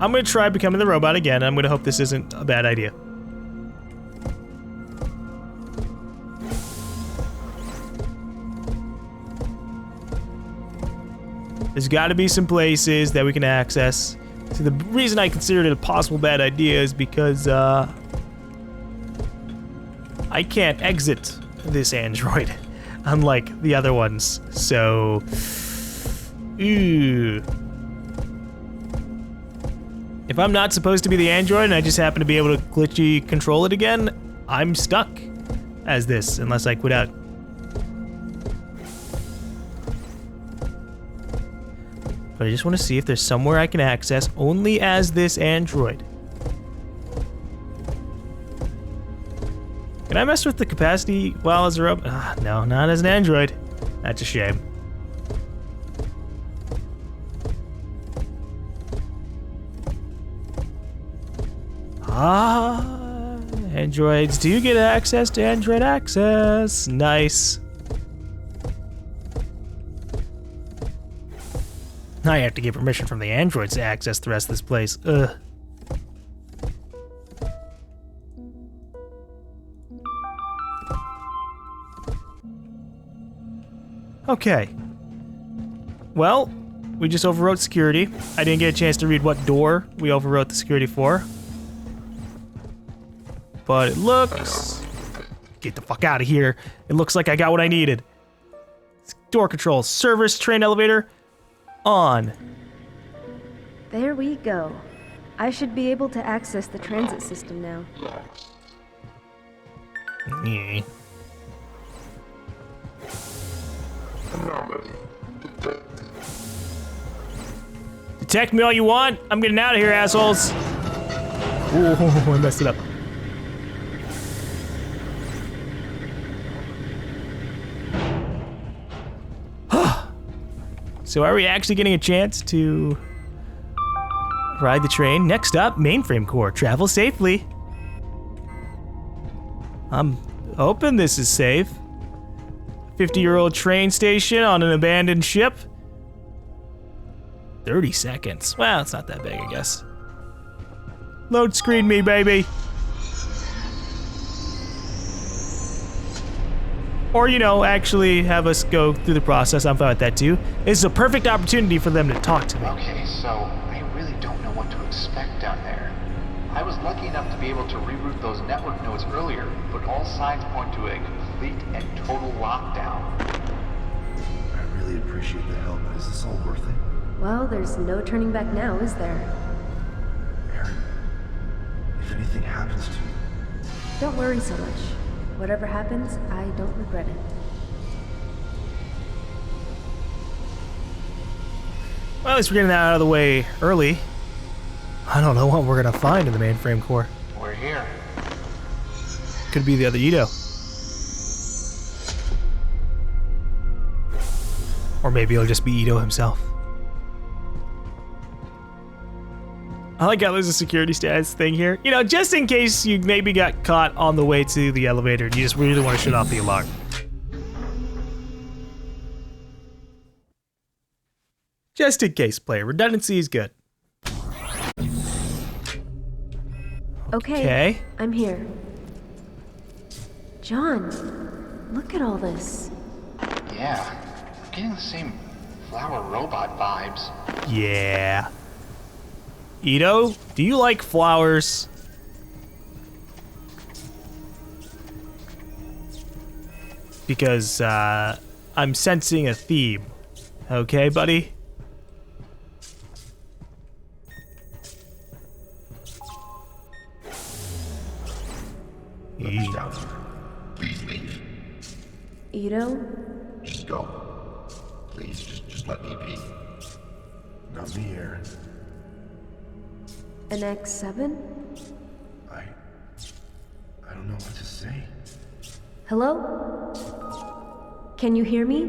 I'm gonna try becoming the robot again. I'm gonna hope this isn't a bad idea. There's gotta be some places that we can access. See, the reason I considered it a possible bad idea is because, I can't exit this android, unlike the other ones, so... Ooh. If I'm not supposed to be the android and I just happen to be able to glitchy control it again, I'm stuck as this, unless I quit out. But I just want to see if there's somewhere I can access only as this android. Can I mess with the capacity while as a robot? No, not as an android. That's a shame. Androids do get access to Android access. Nice. I have to get permission from the androids to access the rest of this place. Ugh. Okay. Well, we just overwrote security. I didn't get a chance to read what door we overwrote the security for. But it looks... Get the fuck out of here. It looks like I got what I needed. Door control, service, train elevator, on. There we go. I should be able to access the transit system now. Yeah. Detect me all you want. I'm getting out of here, assholes. Ooh, I messed it up. So are we actually getting a chance to ride the train? Next up, mainframe core. Travel safely. I'm hoping this is safe. 50-year-old train station on an abandoned ship. 30 seconds. Well, it's not that big, I guess. Load screen me, baby. Or, you know, actually have us go through the process. I'm fine with that too. This is a perfect opportunity for them to talk to me. Okay, so I really don't know what to expect down there. I was lucky enough to be able to reroute those network nodes earlier, but all signs point to a complete and total lockdown. I really appreciate the help, but is this all worth it? Well, there's no turning back now, is there? Aaron, if anything happens to me... Don't worry so much. Whatever happens, I don't regret it. Well, at least we're getting that out of the way early. I don't know what we're gonna find in the mainframe core. We're here. Could be the other Ito. Or maybe it'll just be Ito himself. I like how there's a security status thing here. You know, just in case you maybe got caught on the way to the elevator and you just really want to shut off the alarm. Just in case, player. Redundancy is good. Okay. I'm here. John, look at all this. Yeah, I'm getting the same flower robot vibes. Yeah. Ito, do you like flowers? Because, I'm sensing a theme. Okay, buddy? Down, sir. Please leave. Ito? Just go. Please, just let me be. Not me, Aaron. NXSeven? I don't know what to say. Hello? Can you hear me?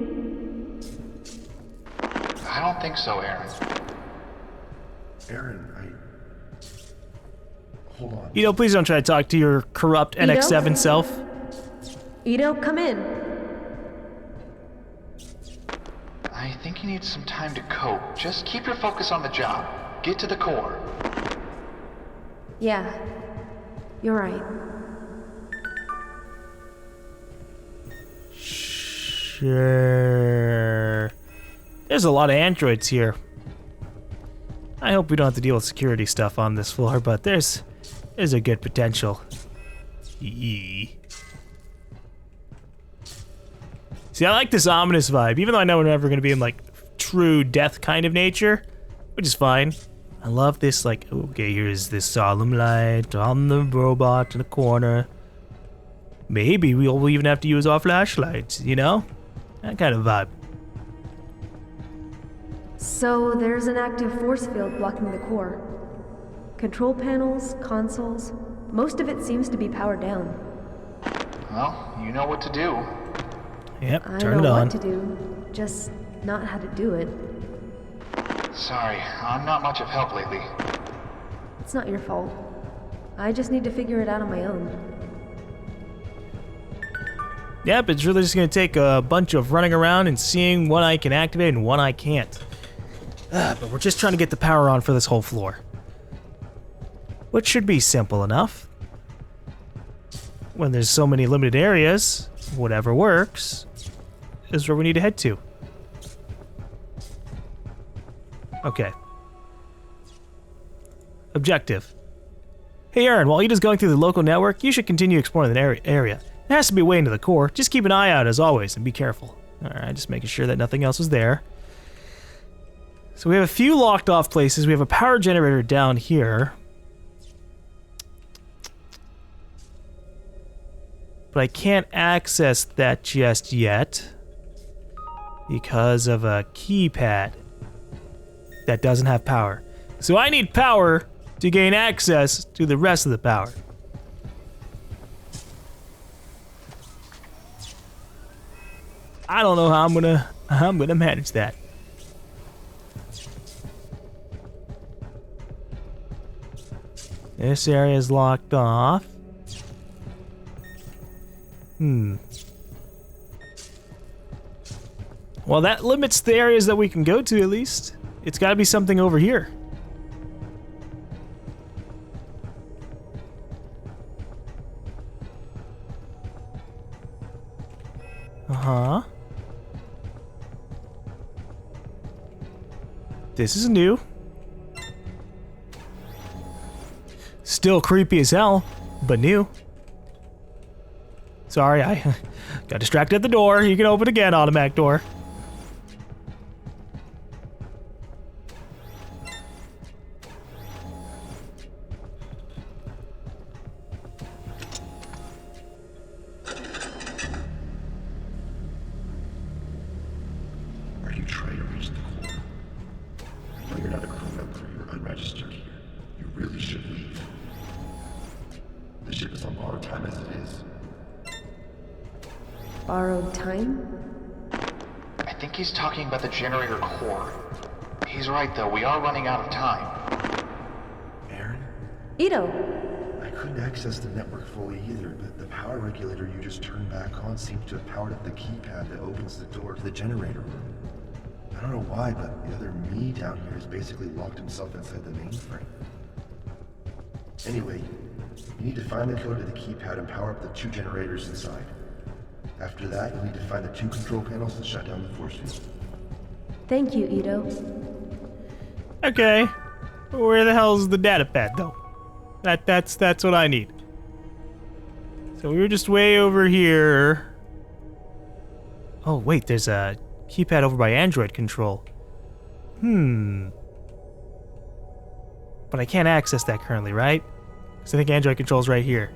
I don't think so, Aaron. Aaron, hold on. Ito, please don't try to talk to your corrupt Ito? NX7 self. Ito, come in. I think you need some time to cope. Just keep your focus on the job. Get to the core. Yeah, you're right. Sure. There's a lot of androids here. I hope we don't have to deal with security stuff on this floor, but there's a good potential. Yee. See, I like this ominous vibe, even though I know we're never gonna be in like true death kind of nature, which is fine. I love this, like, okay, here's this solemn light on the robot in the corner. Maybe we'll even have to use our flashlights, you know? That kind of vibe. So there's an active force field blocking the core. Control panels, consoles, most of it seems to be powered down. Well, you know what to do. Yep, I turn it know on. what to do, just not how to do it. Sorry, I'm not much of help lately. It's not your fault. I just need to figure it out on my own. Yep, it's really just gonna take a bunch of running around and seeing what I can activate and what I can't. But we're just trying to get the power on for this whole floor. Which should be simple enough. When there's so many limited areas, whatever works is where we need to head to. Okay. Objective. Hey Aaron, while Ida's going through the local network, you should continue exploring the area. It has to be a way into the core. Just keep an eye out as always and be careful. Alright, just making sure that nothing else is there. So we have a few locked off places. We have a power generator down here. But I can't access that just yet because of a keypad that doesn't have power. So I need power to gain access to the rest of the power. I don't know how I'm gonna manage that. This area is locked off. Well, that limits the areas that we can go to, at least. It's gotta be something over here. Uh-huh. This is new. Still creepy as hell, but new. Sorry, I got distracted at the door. You can open again, automatic door. Are you trying to reach the core? No, you're not a crew member. You're unregistered here. You really should leave. The ship is on borrowed time as it is. Borrowed time? I think he's talking about the generator core. He's right though, we are running out of time. Aaron? Ito! I couldn't access the network fully either, but the power regulator you just turned back on seems to have powered up the keypad that opens the door to the generator room. I don't know why, but the other me down here has basically locked himself inside the mainframe. Anyway, you need to find the code to the keypad and power up the 2 generators inside. After that, you'll need to find the 2 control panels and shut down the force field. Thank you, Ito. Okay. Where the hell's the data pad, though? That's what I need. So we were just way over here. Oh, wait, there's a keypad over by Android control. But I can't access that currently, right? Because I think Android control's right here.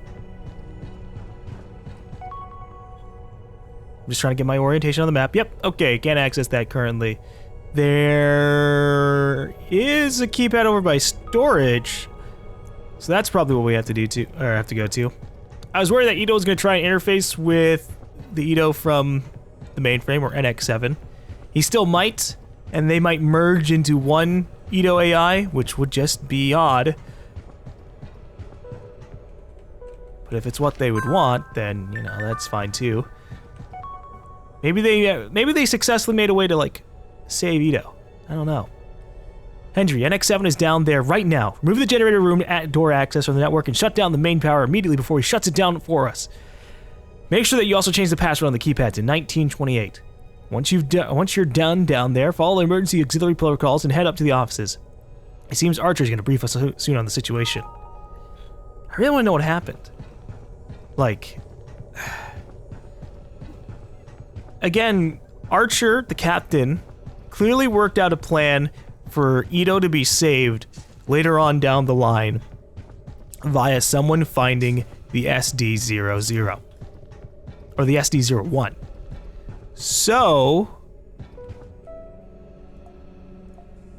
I'm just trying to get my orientation on the map. Yep, okay, can't access that currently. There is a keypad over by storage. So that's probably what we have to do to, or have to go to. I was worried that Ito was going to try and interface with the Ito from the mainframe, or NX7. He still might, and they might merge into one Ito AI, which would just be odd. But if it's what they would want, then, you know, that's fine too. Maybe they successfully made a way to, like, save Ito. I don't know. Hendry, NX7 is down there right now. Remove the generator room door access from the network and shut down the main power immediately before he shuts it down for us. Make sure that you also change the password on the keypad to 1928. Once you're done down there, follow the emergency auxiliary protocols and head up to the offices. It seems Archer's going to brief us soon on the situation. I really want to know what happened. Like, again, Archer, the captain, clearly worked out a plan for Ito to be saved later on down the line via someone finding the SD00 or the SD01. So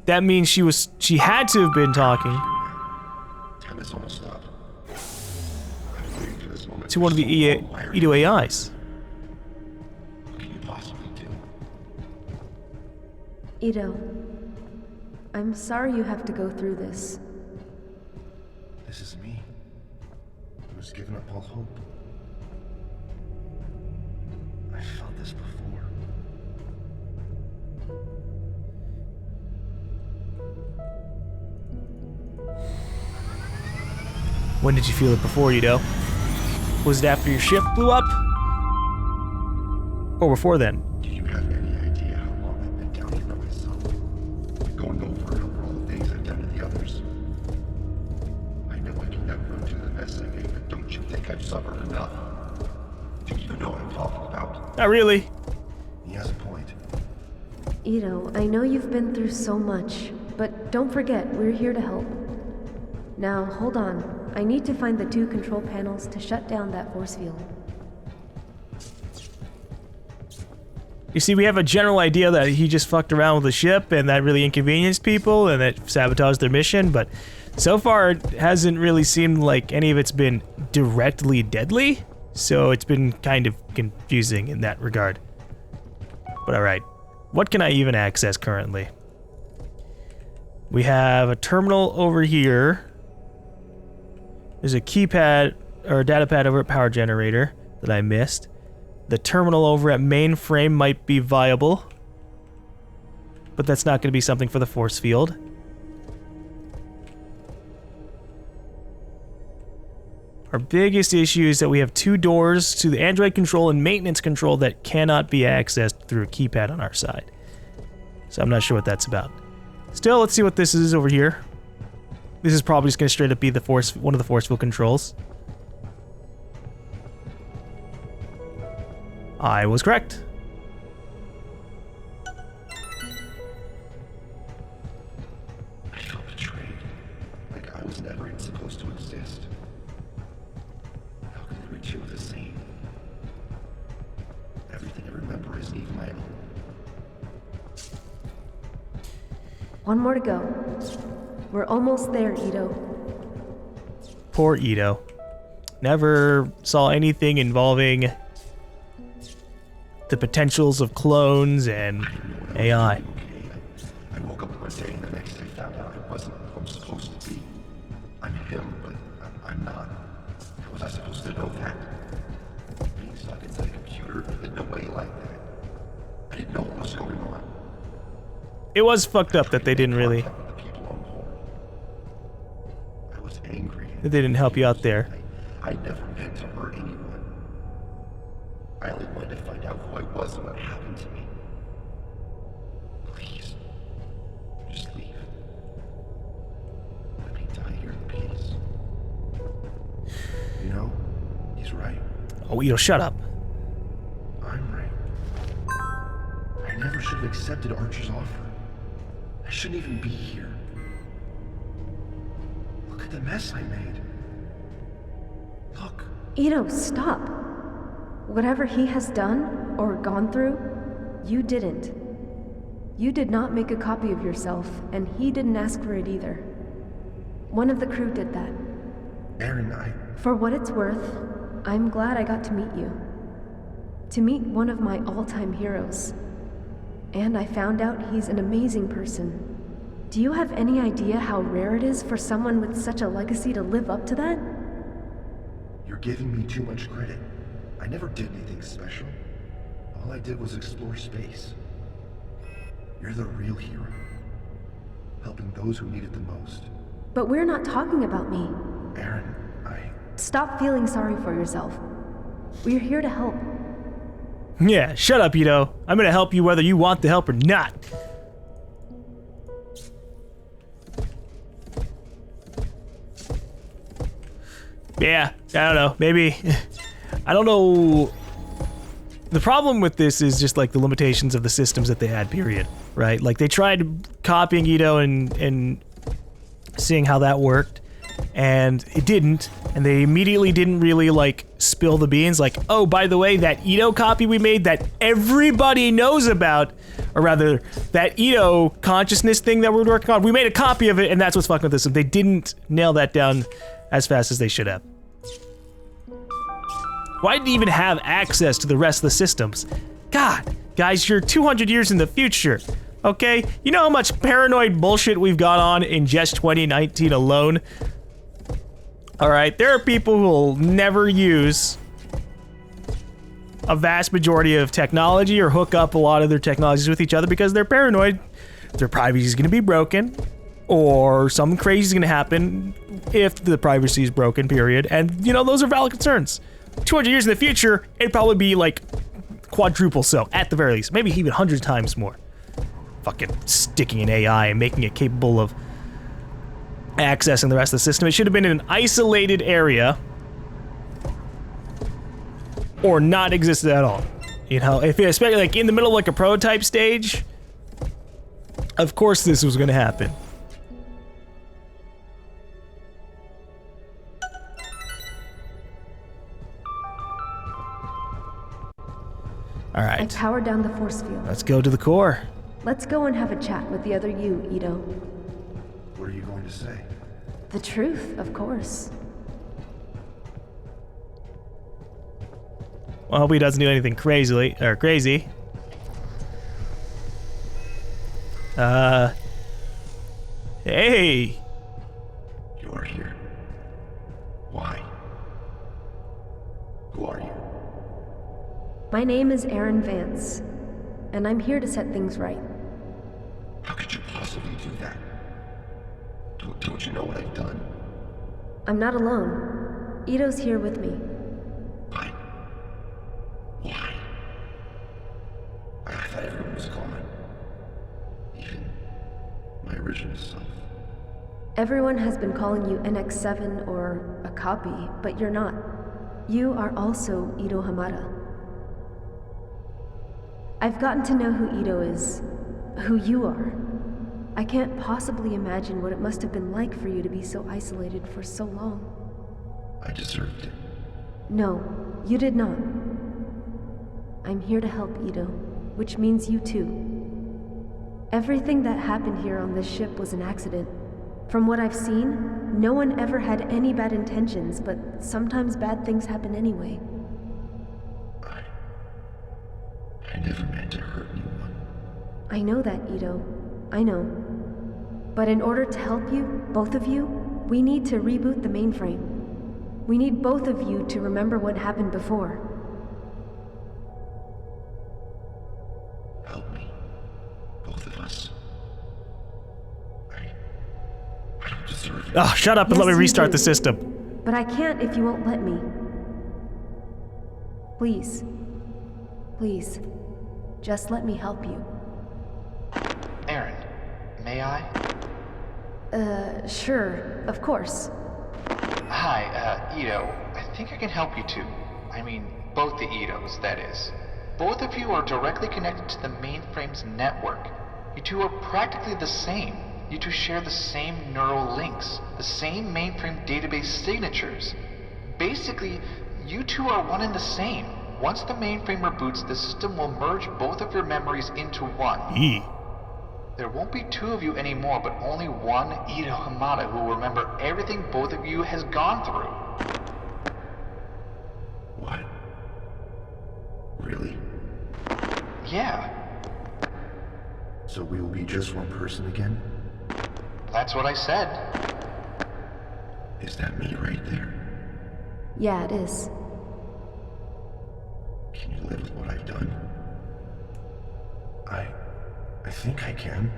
that means she had to have been talking Time is almost up. I've been waiting for this moment to one of the Ito AIs. What can you possibly do? Ito, I'm sorry you have to go through this. This is me. I was giving up all hope. I felt this before. When did you feel it before, Ito? Was it after your ship blew up? Or before then? Do you have any idea how long I've been down here by myself? Going over all the things I've done to the others. I know I can never undo the mess I made, but don't you think I've suffered enough? Do you know what I'm talking about? Not really. He has a point. Ito, I know you've been through so much, but don't forget, we're here to help. Now, hold on. I need to find the 2 control panels to shut down that force field. You see, we have a general idea that he just fucked around with the ship and that really inconvenienced people and that sabotaged their mission, but so far it hasn't really seemed like any of it's been directly deadly, so it's been kind of confusing in that regard. But alright, what can I even access currently? We have a terminal over here. There's a keypad or a data pad over at power generator that I missed. The terminal over at mainframe might be viable, but that's not going to be something for the force field. Our biggest issue is that we have 2 doors to the Android control and maintenance control that cannot be accessed through a keypad on our side. So I'm not sure what that's about. Still, let's see what this is over here. This is probably just going to straight up be the one of the force field controls. I was correct. I felt betrayed. Like I was never even supposed to exist. How can they reach you with the same? Everything I remember isn't even my own. One more to go. We're almost there, Ito. Poor Ito. Never saw anything involving the potentials of clones and AI. I woke up one day and the next day found out I wasn't who I'm supposed to be. I'm him, but I'm not. How was I supposed to know that? Being stuck inside a computer in a way like that. I didn't know what was going on. It was fucked up that they didn't really... The people on board. I was angry. that they didn't help you out there. I never meant to hurt anyone. I only wanted to find out who I was and what happened to me. Please, just leave. Let me die here in peace. You know, he's right. Oh, Ito, shut up. I'm right. I never should have accepted Archer's offer. I shouldn't even be here. Look at the mess I made. Look. Ito, stop. Whatever he has done, or gone through, you didn't. You did not make a copy of yourself, and he didn't ask for it either. One of the crew did that. Aaron, For what it's worth, I'm glad I got to meet you. To meet one of my all-time heroes. And I found out he's an amazing person. Do you have any idea how rare it is for someone with such a legacy to live up to that? You're giving me too much credit. I never did anything special. All I did was explore space. You're the real hero. helping those who need it the most. But we're not talking about me. Aaron, Stop feeling sorry for yourself. We're here to help. Yeah, shut up, Ito. I'm gonna help you whether you want the help or not. Yeah, I don't know. Maybe. I don't know. The problem with this is just like the limitations of the systems that they had, period. Right? Like they tried copying Ito and seeing how that worked, and it didn't. And they immediately didn't really like spill the beans. Like, oh, by the way, that Ito copy we made that everybody knows about, or rather, that Ito consciousness thing that we're working on, we made a copy of it, and that's what's fucking with this. They didn't nail that down as fast as they should have. Why did he even have access to the rest of the systems? God, guys, you're 200 years in the future, okay? You know how much paranoid bullshit we've got on in just 2019 alone? All right, there are people who will never use a vast majority of technology or hook up a lot of their technologies with each other because they're paranoid. Their privacy is going to be broken, or something crazy is going to happen if the privacy is broken, period. And, you know, those are valid concerns. 200 years in the future, it'd probably be like quadruple so, at the very least. Maybe even 100 times more. Fucking sticking in AI and making it capable of accessing the rest of the system. It should have been in an isolated area or not existed at all. You know, if it, especially like in the middle of like a prototype stage, of course this was going to happen. All right. I powered down the force field. Let's go to the core. Let's go and have a chat with the other you, Ito. what are you going to say? The truth, of course. Well, I hope he doesn't do anything crazy. Hey. You are here. Why? Who are you? My name is Aaron Vance, and I'm here to set things right. How could you possibly do that? Don't you know what I've done? I'm not alone. Ito's here with me. Why? I thought everyone was gone. Even my original self. Everyone has been calling you NX7 or a copy, but you're not. You are also Ito Hamada. I've gotten to know who Ito is, who you are. I can't possibly imagine what it must have been like for you to be so isolated for so long. I deserved it. No, you did not. I'm here to help Ito, which means you too. Everything that happened here on this ship was an accident. From what I've seen, no one ever had any bad intentions, but sometimes bad things happen anyway. I never meant to hurt anyone. I know that, Ito. I know. But in order to help you, both of you, we need to reboot the mainframe. We need both of you to remember what happened before. Help me. Both of us. I don't deserve it. Oh, shut up and Yes, let me you restart do. the system. But I can't if you won't let me. Please. Please. Just let me help you. Aaron, may I? Sure. Of course. Hi, Ito. I think I can help you too. I mean, both the Itos, that is. Both of you are directly connected to the mainframe's network. You two are practically the same. You two share the same neural links, the same mainframe database signatures. Basically, you two are one and the same. Once the mainframe reboots, the system will merge both of your memories into one. There won't be two of you anymore, but only one Ito Hamada who will remember everything both of you has gone through. What? Really? Yeah, So we will be just one person again? that's what I said. Is that me right there? Yeah, it is. Can you live with what I've done? I think I can.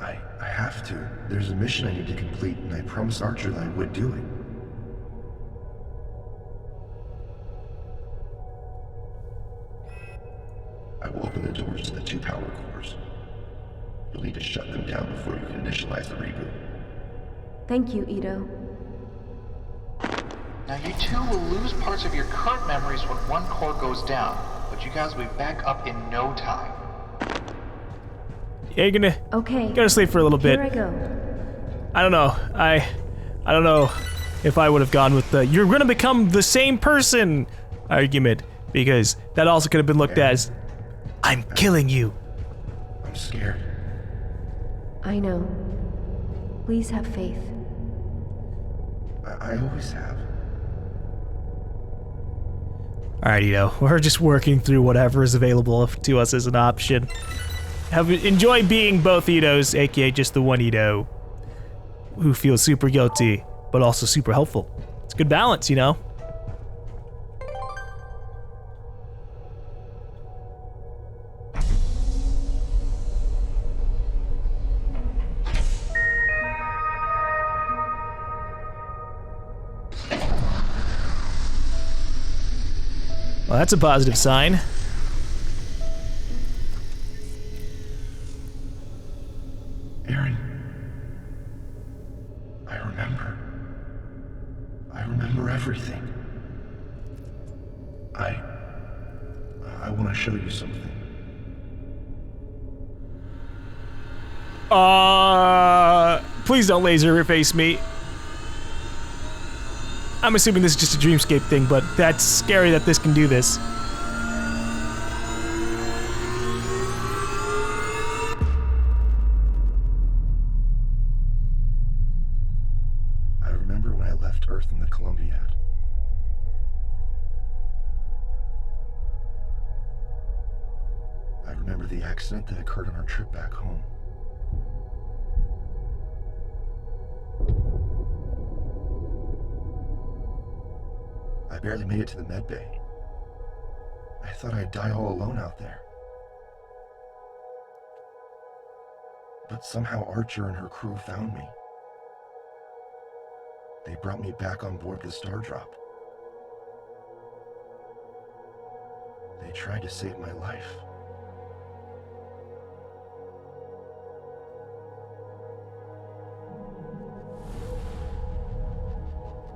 I have to. There's a mission I need to complete, and I promised Archer that I would do it. I will open the doors to the 2 power cores. You'll need to shut them down before you can initialize the reboot. Thank you, Ito. Now you two will lose parts of your current memories when one core goes down, but you guys will be back up in no time. Yeah, you're Okay. gonna sleep for a little bit. Here I go. I don't know. I don't know if I would have gone with the "you're gonna become the same person" argument, because that also could have been looked at as "I'm killing you." I'm scared. I know. Please have faith. I always have. Alright, Ito, we're just working through whatever is available to us as an option. Enjoy being both Itos, aka just the one Ito, who feels super guilty, but also super helpful. It's a good balance, you know? Well, that's a positive sign. Aaron. I remember everything. I want to show you something. Please don't laser face me. I'm assuming this is just a dreamscape thing, but that's scary that this can do this. I remember when I left Earth in the Columbiad. I remember the accident that occurred on our trip back home. I barely made it to the medbay. I thought I'd die all alone out there. But somehow Archer and her crew found me. They brought me back on board the Stardrop. They tried to save my life.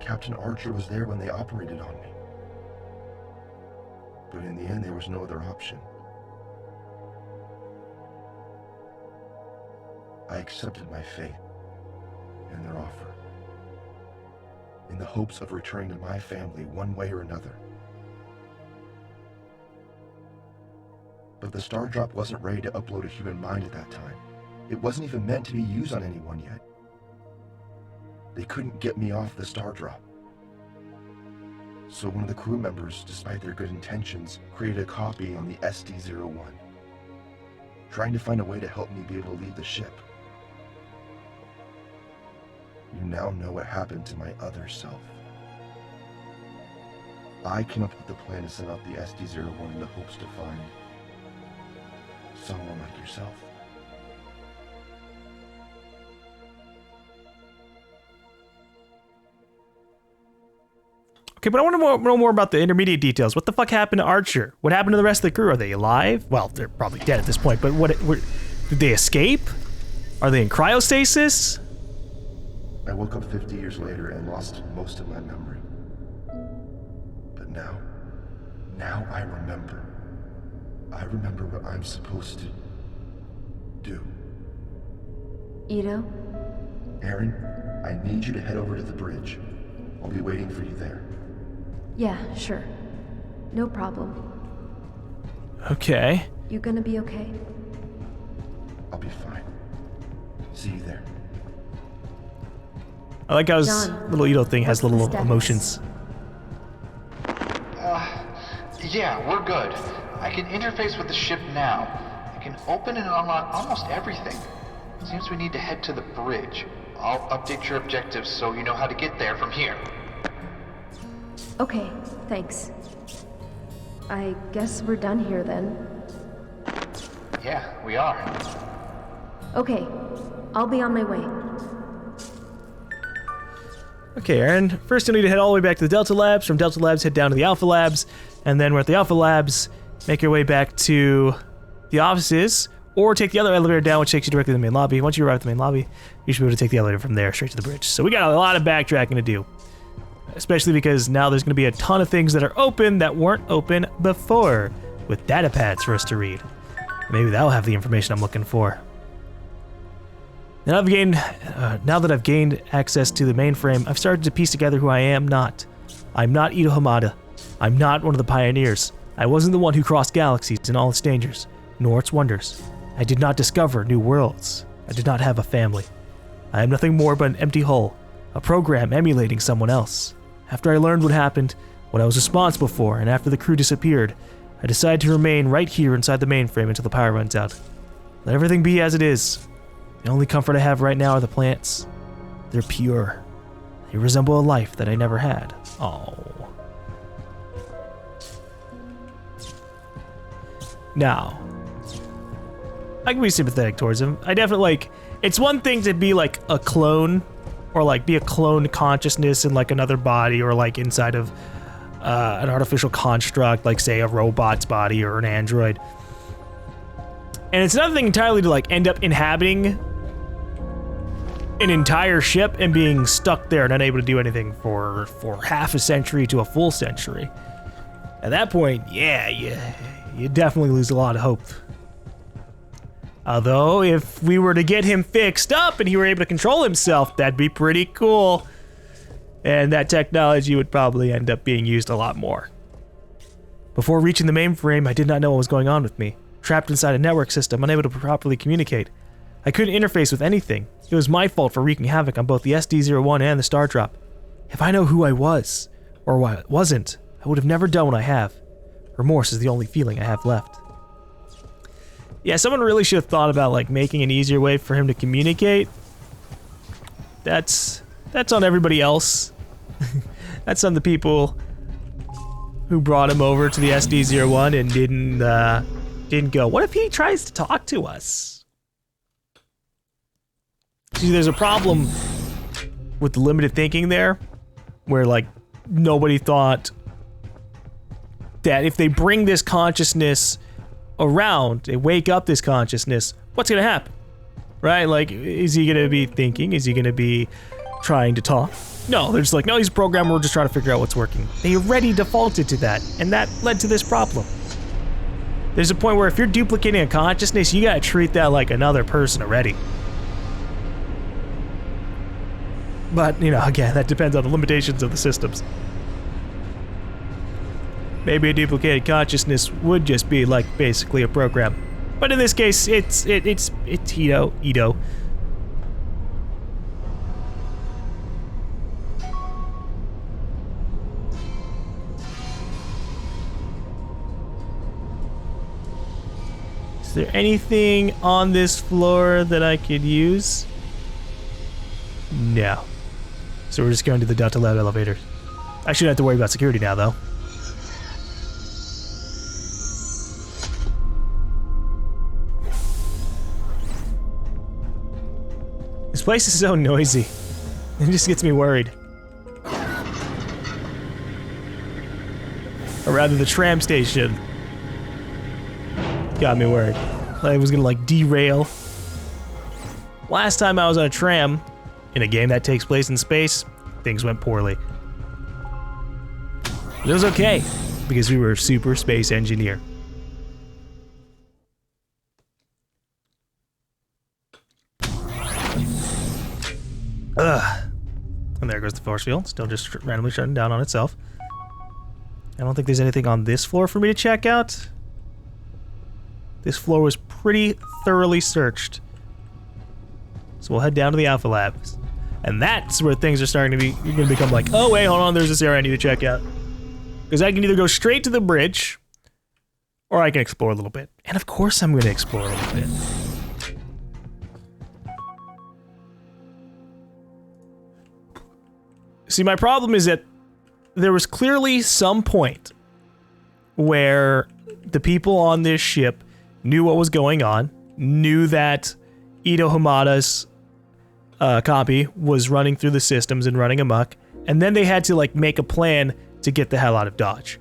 Captain Archer was there when they operated on me. But in the end, there was no other option. I accepted my fate and their offer, in the hopes of returning to my family one way or another. But the Stardrop wasn't ready to upload a human mind at that time. It wasn't even meant to be used on anyone yet. They couldn't get me off the Stardrop. So one of the crew members, despite their good intentions, created a copy on the SD-01, trying to find a way to help me be able to leave the ship. You now know what happened to my other self. I came up with the plan to send out the SD-01 in the hopes to find someone like yourself. Okay, but I want to know more about the intermediate details. What the fuck happened to Archer? What happened to the rest of the crew? Are they alive? Well, they're probably dead at this point, but did they escape? Are they in cryostasis? I woke up 50 years later and lost most of my memory. But now I remember. I remember what I'm supposed to do. Ito? Aaron, I need you to head over to the bridge. I'll be waiting for you there. Yeah, sure. No problem. Okay. You gonna be okay? I'll be fine. See you there. I like how his John, little Ito thing has what's the little status? emotions. Yeah, we're good. I can interface with the ship now. I can open and unlock almost everything. Seems we need to head to the bridge. I'll update your objectives so you know how to get there from here. Okay, thanks. I guess we're done here then. Yeah, we are. Okay, I'll be on my way. Okay, Aaron. First, you'll need to head all the way back to the Delta Labs. From Delta Labs, head down to the Alpha Labs. And then we're at the Alpha Labs. Make your way back to the offices. Or take the other elevator down, which takes you directly to the main lobby. Once you arrive at the main lobby, you should be able to take the elevator from there straight to the bridge. So we got a lot of backtracking to do. Especially because now there's going to be a ton of things that are open that weren't open before. With data pads for us to read. Maybe that'll have the information I'm looking for. Now that I've gained access to the mainframe, I've started to piece together who I am not. I'm not Ito Hamada. I'm not one of the pioneers. I wasn't the one who crossed galaxies and all its dangers, nor its wonders. I did not discover new worlds. I did not have a family. I am nothing more but an empty hull, a program emulating someone else. After I learned what happened, what I was responsible for, and after the crew disappeared, I decided to remain right here inside the mainframe until the power runs out. Let everything be as it is. The only comfort I have right now are the plants. They're pure. They resemble a life that I never had. Oh. Now, I can be sympathetic towards him. I definitely, like, it's one thing to be like a clone, or like be a clone consciousness in like another body, or like inside of an artificial construct, like say a robot's body or an android. And it's another thing entirely to like end up inhabiting an entire ship and being stuck there and unable to do anything for half a century to a full century. At that point, yeah, you definitely lose a lot of hope. Although, if we were to get him fixed up and he were able to control himself, that'd be pretty cool. And that technology would probably end up being used a lot more. Before reaching the mainframe, I did not know what was going on with me. Trapped inside a network system, unable to properly communicate. I couldn't interface with anything. It was my fault for wreaking havoc on both the SD-01 and the Stardrop. If I know who I was, or what I wasn't, I would have never done what I have. Remorse is the only feeling I have left. Yeah, someone really should have thought about like making an easier way for him to communicate. That's on everybody else. That's on the people who brought him over to the SD-01 and didn't go, what if he tries to talk to us? See, there's a problem with the limited thinking there, where like nobody thought that if they bring this consciousness around, they wake up this consciousness, what's gonna happen? Right? Like, is he gonna be thinking? Is he gonna be trying to talk? No, they're just like, no, he's a programmer, we're just trying to figure out what's working. They already defaulted to that, and that led to this problem. There's a point where if you're duplicating a consciousness, you gotta treat that like another person already. But, you know, again, that depends on the limitations of the systems. Maybe a duplicated consciousness would just be like basically a program. But in this case, it's Ito. Is there anything on this floor that I could use? No. So we're just going to the Delta Lab elevator. I shouldn't have to worry about security now, though. This place is so noisy. It just gets me worried. Or rather, the tram station got me worried. I was gonna like derail. Last time I was on a tram in a game that takes place in space, things went poorly. But it was okay because we were a super space engineer. Ugh. And there goes the force field, still just randomly shutting down on itself. I don't think there's anything on this floor for me to check out. This floor was pretty thoroughly searched. So we'll head down to the Alpha Labs. And that's where things are starting to be, you're gonna become like, oh wait, hold on, there's this area I need to check out. Because I can either go straight to the bridge, or I can explore a little bit. And of course I'm gonna explore a little bit. See, my problem is that there was clearly some point where the people on this ship knew what was going on, knew that Ito Hamada's copy was running through the systems and running amok, and then they had to like make a plan to get the hell out of Dodge.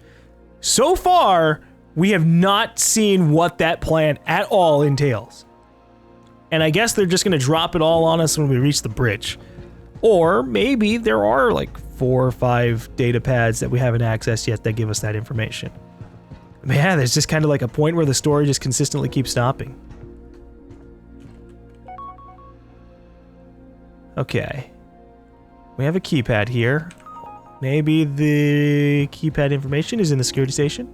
So far, we have not seen what that plan at all entails. And I guess they're just going to drop it all on us when we reach the bridge. Or maybe there are like 4 or 5 data pads that we haven't accessed yet that give us that information. But yeah, there's just kind of like a point where the story just consistently keeps stopping. Okay. We have a keypad here. Maybe the keypad information is in the security station?